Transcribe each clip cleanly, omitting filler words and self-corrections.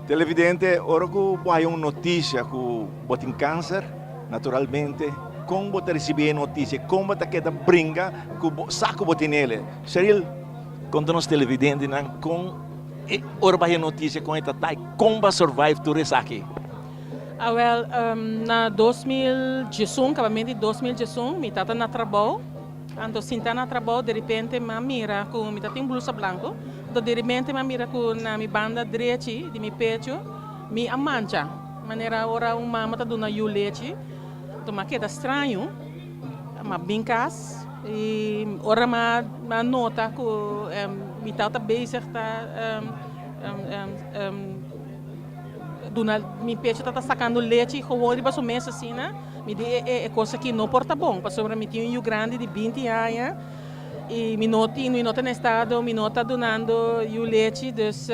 Televidente, ora que vai uma notícia que botem câncer, naturalmente, como você receber notícia, como você quer brincar, que saco botem nele. Seria, quando nós televidente, com ora vai notícia com esta tai, como vai survive tudo isso aqui? Na 2018, acabamento de 2018, me estava na trabalho. Então, sinta na trabalho, de repente, me mira com me tem blusa branco. De repente, me mira com na minha banda direita de meu peito, me mancha. Maneira ora uma mama tá dando leite. Então, me queda estranho, me brincas e ora me nota que me estava bem mi pecho está sacando leite com o riba mês assim, né? Me diz é coisa que não porta bom, para sobre me tinha um grande de 20 anos e me nota no estado, me nota donando o leite, dus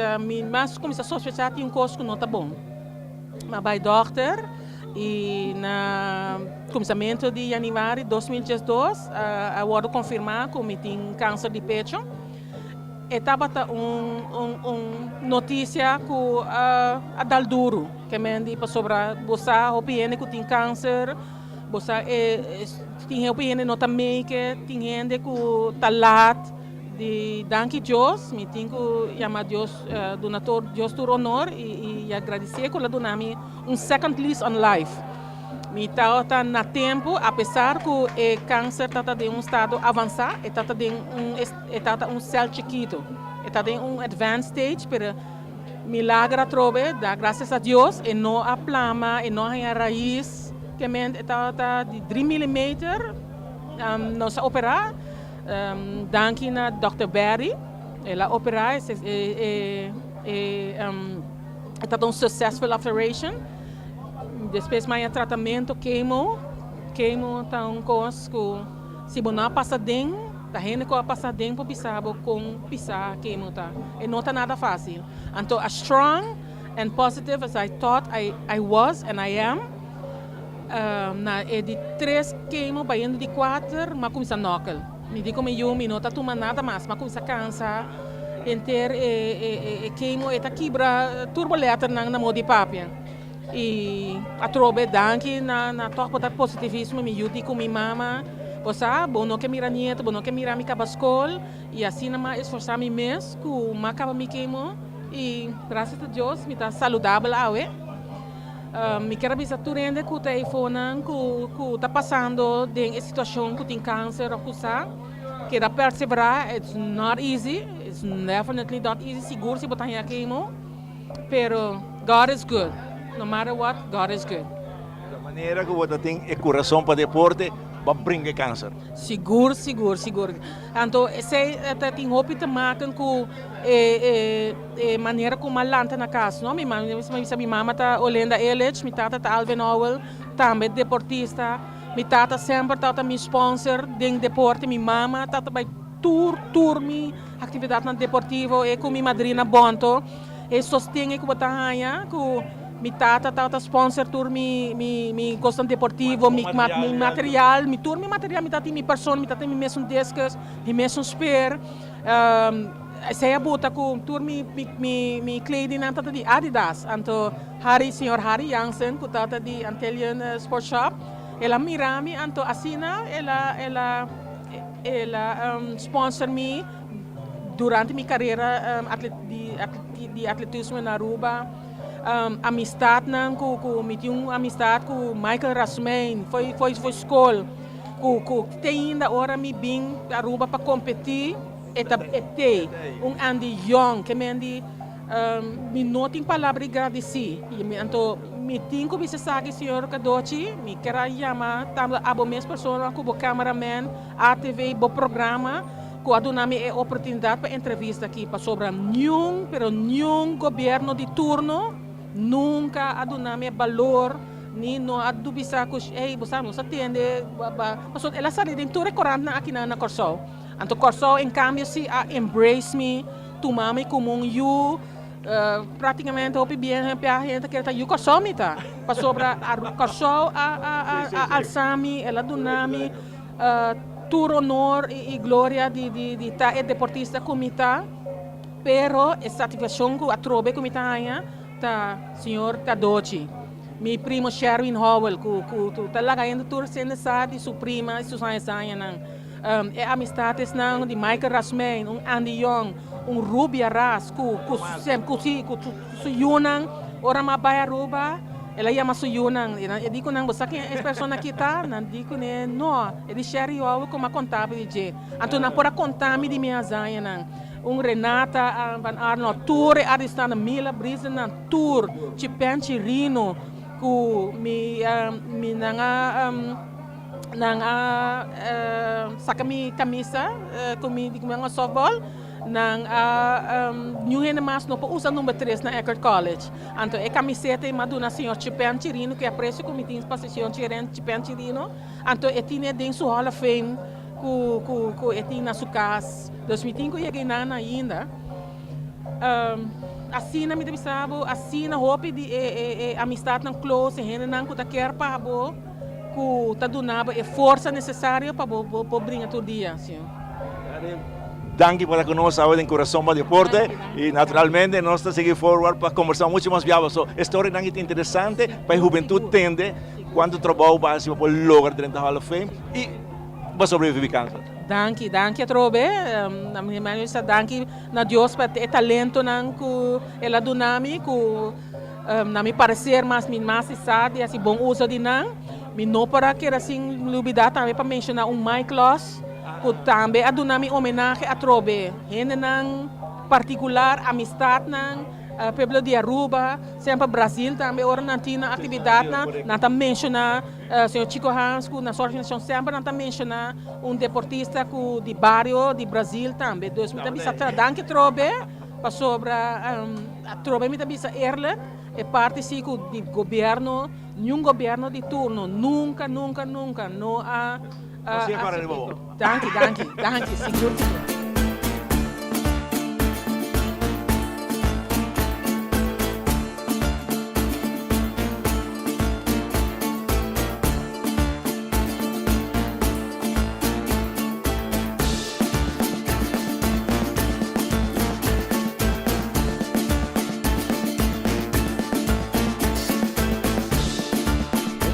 mas começa a sospeitar que um coisa que não está bom. Mas vai doctor e na começamento de janeiro de 2012, agora confirmar que me tem câncer de pecho. Estava notícia que a dal duro, que me para sobre você opinião que tem câncer, você tem opinião não também que tem gente que talat de danke Deus, me tem que chamar Deus donator Deus por honor e agradecer que ela donami second lease on life. Me está na tempo, apesar que o câncer está em estado avançado, está em céu chiquito, está em advanced stage, mas milagre trobe, dá graças a Deus, e não a plama, e não a raiz, que está de 3 mm, não se operar, danke na Dr. Barry, ela operar, está um successful operation. Depois mais tratamento queimo tá coisa que se não passa dentro, tá gente que passa dentro para pisar com pisar queimo tá e não tá nada fácil. Então as strong and positive as I thought I was and I am na de 3 queimo para indo de 4, mas começa a knockle. Me digo me não tá tomando nada mais, mas começa a cansar. Enter queimo eta quebra turbulenta na mão de papia. E a trobe danke na toque para positivismo me ajuda com minha mama você bom não que mira nieto bom não que mira mi cabascol e assim não esforçar me mês com uma caba me queimo e graças a Deus me tá saudável awe me quero avisar tu rende que o telefone que tá passando de situação que tem câncer ou coisa que dá perseverar it's not easy it's definitely not easy seguro se botar aqui queimo pero God is good. No matter what, God is good. Da maneira que você tem o coração para deporte, vai brincar câncer. Seguro. Então, se tem roupa de maken com maneira como lanta na casa, não? Minha mama tá olhando eles, minha tata tá Alvin Owell, também deportista, minha tata sempre tá me sponsor de deporte, minha mama tá vai tour mi atividade na deportivo e com minha madrinha Bonto, e sostém que botar ganha com mi tata sponsor tour mi costa deportivo mi material mi tour mi material mi tata mi persona mi tata mi mesmo discos mi mesmo spare saya bota com tour mi clothing tata di Adidas anto senhor Harry Jansen ku tata di Antelian Sport Shop ela mirami anto asina ela sponsor mi durante mi carreira de atletismo na Aruba amistad me tinha uma amistad com Michael Rasmussen foi escola tem ainda hora me bem Aruba para competir Andy Young que me não tem palavra agradecer então me tinha que você sabe senhor Kadochi me quero chamar abo mesma pessoa como cameraman ATV bo programa que adunami a oportunidade para entrevista aqui para sobre nenhum governo de turno nunca adunami valor ni no adubisa que você não atende mas ela sabe de tudo recorrente aqui na Corso então Corso em cambio se embrace me tomar-me como you praticamente o bem a gente que está you Corso me tá para sobre a Corso alçami ela adunami tur honor e glória de estar deportista como está pero essa satisfação que a trobe como está tá senhor Tadochi, meu primo Sherwin Howell, que talaga ainda tur sendo sabe sua prima e sua saia não. É amistades não de Michael Rasmein, Andy Young, Ruby Arras, que Yunang, ora mabaya Ruba, ela chama su Yunang, eu digo não, você que é pessoa aqui tá, não digo né, não, ele Sherry Howell como contábil de, então não pode contar me de minha saia não. Renata van Arnold tour está na Mila Brisa na tour Chipenchi Rino ku mi nanga saka mi camisa ku mi mga softball nang New Mas no usa número 3 na Eckerd College. Anto é camiseta e maduna senhor Chipenchi Rino que aprecio como tem exposição Chipenchi Rino. Anto é tinha dentro su Hall of Fame ku etin na sukas 2005 cheguei na ainda assim na me bisabo assim na hope de amistade não close rende não que tá quer para bo ku tá donava é força necessária para bo brincar todo dia senhor. Danke por conosco hoje em Coração para Deporte e naturalmente nós estamos seguir forward para conversar muito mais viável. So, história é interessante para a juventude tende quando trabalho básico para lograr dentro da Hall of Fame e para sobreviver câncer. Danke trobe, na minha mãe está danke na Deus para ter talento não que ela do nami que na me parecer mais sabe assim bom uso de não para que assim lubida também para mencionar Mike Loss que também a do nami homenagem a trobe, gente não particular amistade não Pueblo de Aruba, sempre Brasil também, ora na atividade, na também mencionar senhor Chico Hans, na sua organização sempre na também mencionar deportista de barrio de Brasil também. Então, me também está danke trobe para sobre a trobe me também está erle é parte sim do governo, nenhum governo de turno, nunca não há. Danke, seguro.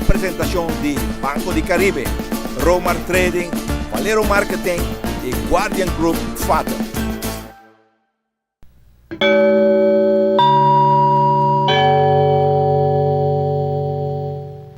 Presentação de Banco de Caribe, Romar Trading, Valero Marketing e Guardian Group Fato.